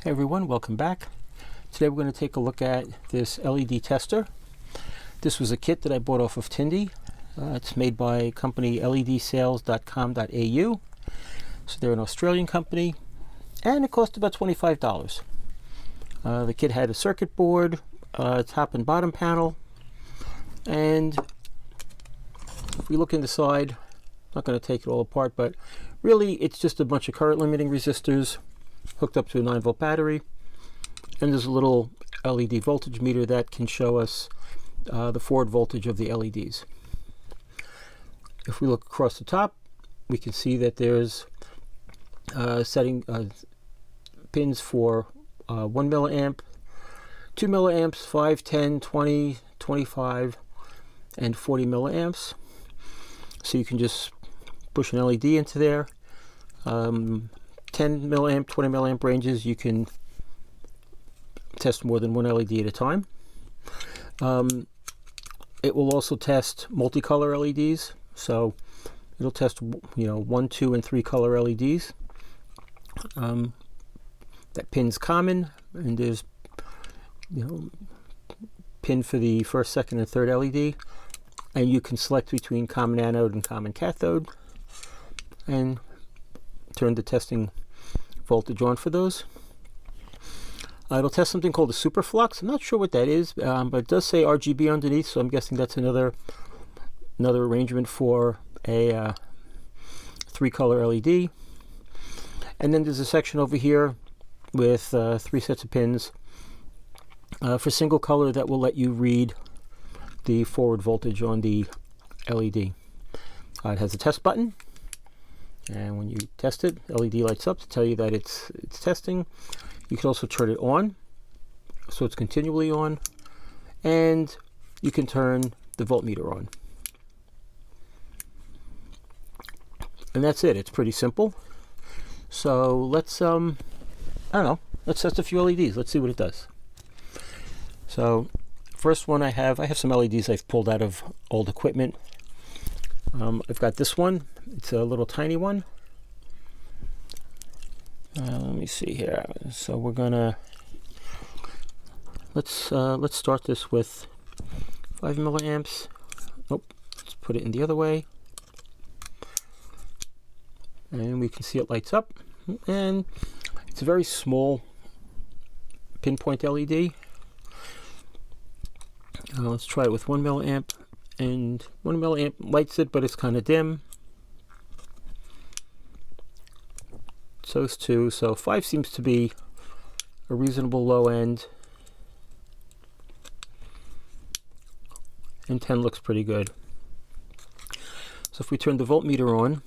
Hey everyone, welcome back. Today we're going to take a look at this LED tester. This was a kit that I bought off of Tindie. It's made by company ledsales.com.au. So they're an Australian company, and it cost about $25. The kit had a circuit board, top and bottom panel, and if we look inside, I'm not going to take it all apart, but really it's just a bunch of current limiting resistors hooked up to a 9-volt battery, and there's a little LED voltage meter that can show us the forward voltage of the LEDs. If we look across the top, we can see that there's setting pins for 1 milliamp, 2 milliamps, 5, 10, 20, 25, and 40 milliamps. So you can just push an LED into there. 10 milliamp, 20 milliamp ranges, you can test more than one LED at a time. It will also test multicolor LEDs, so it'll test 1, 2, and 3 color LEDs. That pin's common, and there's pin for the first, second, and third LED, and you can select between common anode and common cathode, and turn the testing voltage on for those. It'll test something called a superflux. I'm not sure what that is, but it does say RGB underneath, so I'm guessing that's another arrangement for a 3-color LED. And then there's a section over here with 3 sets of pins for single color that will let you read the forward voltage on the LED. It has a test button, and when you test it, LED lights up to tell you that it's testing. You can also turn it on, so it's continually on, and you can turn the voltmeter on. And that's it. It's pretty simple. So let's let's test a few LEDs. Let's see what it does. So first one I have some LEDs I've pulled out of old equipment. I've got this one. It's a little tiny one. Let me see here. So we're gonna let's start this with 5 milliamps. Nope. Let's put it in the other way, and we can see it lights up. And it's a very small pinpoint LED. Let's try it with 1 milliamp. And 1 milliamp lights it, but it's kind of dim. So is 2. So 5 seems to be a reasonable low end. And 10 looks pretty good. So if we turn the voltmeter on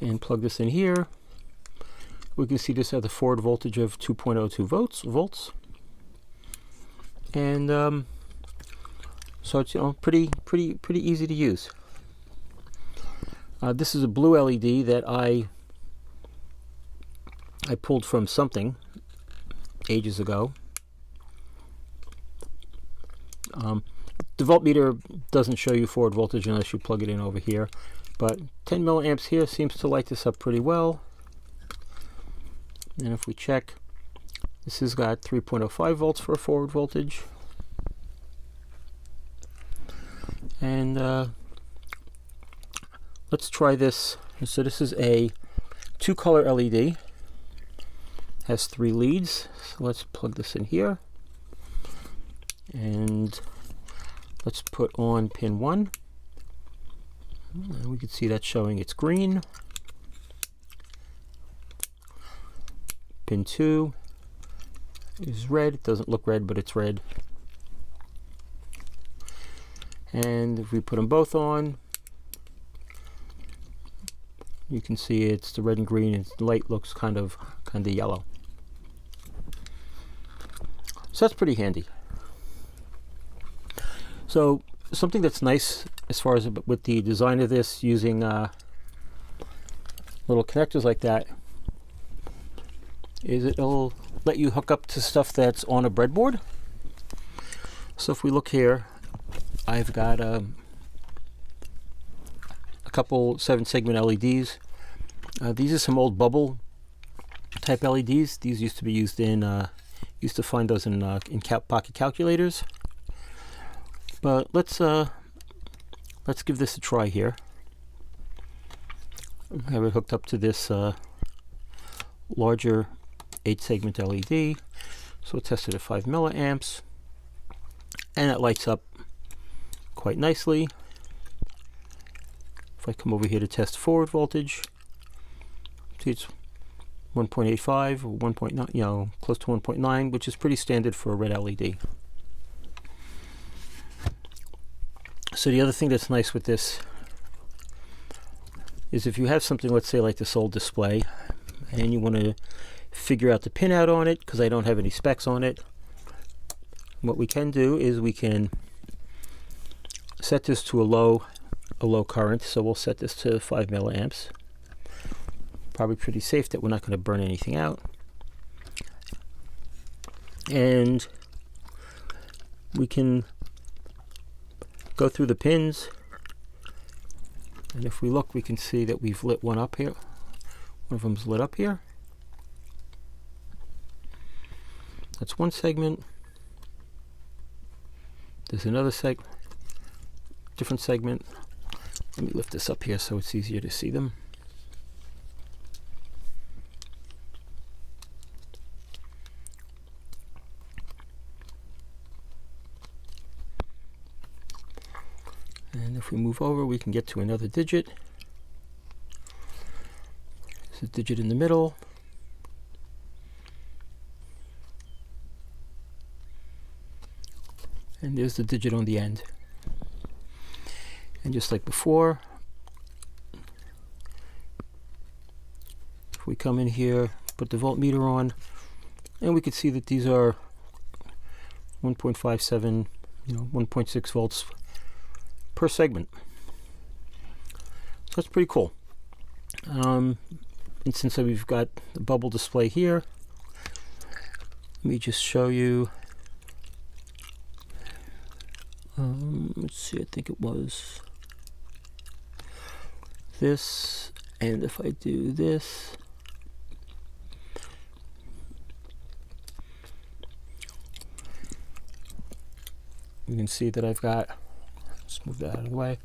and plug this in here, we can see this has a forward voltage of 2.02 volts. And so it's pretty easy to use. This is a blue LED that I pulled from something ages ago. The voltmeter doesn't show you forward voltage unless you plug it in over here, but 10 milliamps here seems to light this up pretty well. And if we check, this has got 3.05 volts for a forward voltage. And let's try this. So this is a 2-color LED. Has 3 leads. So let's plug this in here. And let's put on pin 1. And we can see that showing it's green. Pin 2 is red. It doesn't look red, but it's red. And if we put them both on, you can see it's the red and green, and the light looks kind of yellow. So that's pretty handy. So something that's nice as far as with the design of this, using little connectors like that, is it'll let you hook up to stuff that's on a breadboard. So if we look here, I've got a couple 7-segment LEDs. These are some old bubble type LEDs. These used to be used in used to find those in pocket calculators. But let's give this a try here. I have it hooked up to this larger 8-segment LED. So we'll test it at 5 milliamps, and it lights up quite nicely. If I come over here to test forward voltage, see it's 1.85 or 1.9, close to 1.9, which is pretty standard for a red LED. So the other thing that's nice with this is if you have something, let's say like this old display, and you want to figure out the pinout on it, because I don't have any specs on it, what we can do is we can set this to a low current. So we'll set this to 5 milliamps. Probably pretty safe that we're not going to burn anything out. And we can go through the pins, and if we look, we can see that we've lit one up here. One of them's lit up here. That's one segment. There's another different segment. Let me lift this up here so it's easier to see them. And if we move over, we can get to another digit. There's a digit in the middle. And there's the digit on the end. And just like before, if we come in here, put the voltmeter on, and we can see that these are 1.57, 1.6 volts per segment. So that's pretty cool. And since we've got the bubble display here, let me just show you. Let's see, I think it was this, and if I do this, you can see that I've got, let's move that out of the way,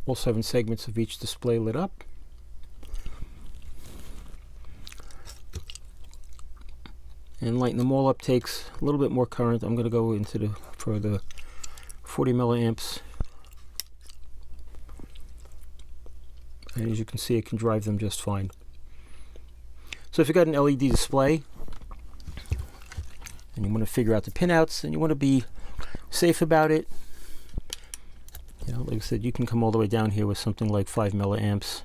all 7 segments of each display lit up. And lighting them all up takes a little bit more current. I'm going to go into for the 40 milliamps. And as you can see, it can drive them just fine. So if you've got an LED display and you want to figure out the pinouts and you want to be safe about it, like I said, you can come all the way down here with something like 5 milliamps.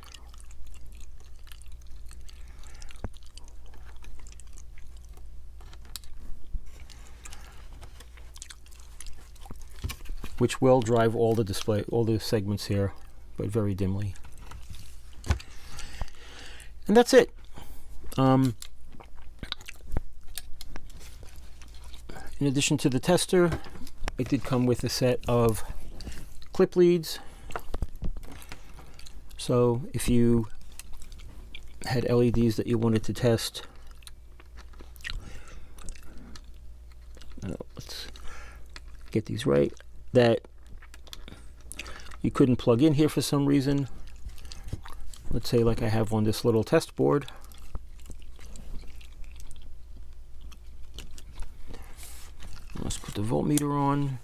Which will drive all the segments here, but very dimly. And that's it. In addition to the tester, it did come with a set of clip leads. So if you had LEDs that you wanted to test, let's get these right, that you couldn't plug in here for some reason. Let's say like I have on this little test board. Let's put the voltmeter on,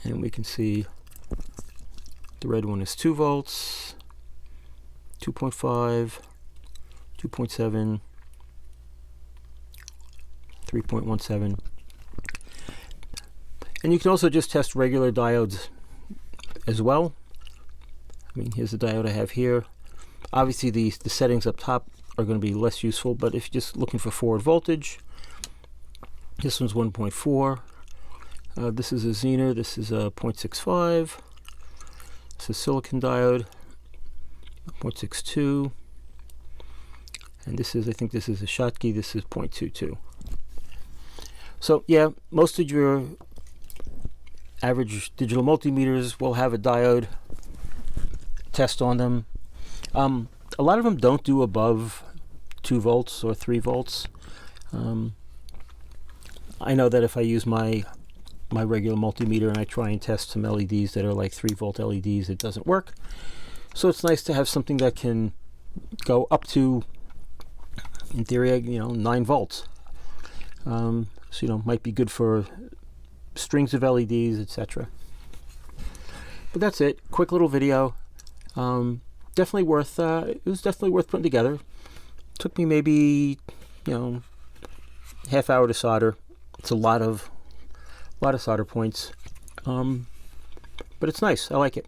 and we can see the red one is 2 volts, 2.5, 2.7, 3.17. And you can also just test regular diodes as well. I mean, here's the diode I have here. Obviously, the settings up top are going to be less useful, but if you're just looking for forward voltage, this one's 1.4. This is a Zener. This is a 0.65. This is silicon diode, 0.62. And this is, I think this is a Schottky. This is 0.22. So yeah, most of your average digital multimeters will have a diode test on them. A lot of them don't do above 2 volts or 3 volts. I know that if I use my regular multimeter and I try and test some LEDs that are like 3 volt LEDs, it doesn't work. So it's nice to have something that can go up to, in theory, 9 volts. So might be good for strings of LEDs, etc. But that's it. Quick little video. Definitely worth. It was definitely worth putting together. Took me maybe half hour to solder. It's a lot of solder points, but it's nice. I like it.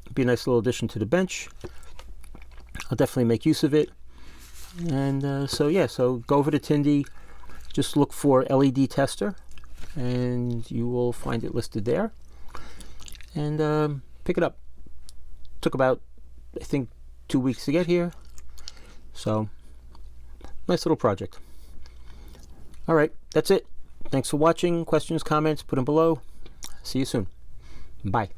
It'd be a nice little addition to the bench. I'll definitely make use of it. And so go over to Tindie. Just look for LED tester, and you will find it listed there. And pick it up. Took about, I think, 2 weeks to get here. So, nice little project. All right, that's it. Thanks for watching. Questions, comments, put them below. See you soon. Bye.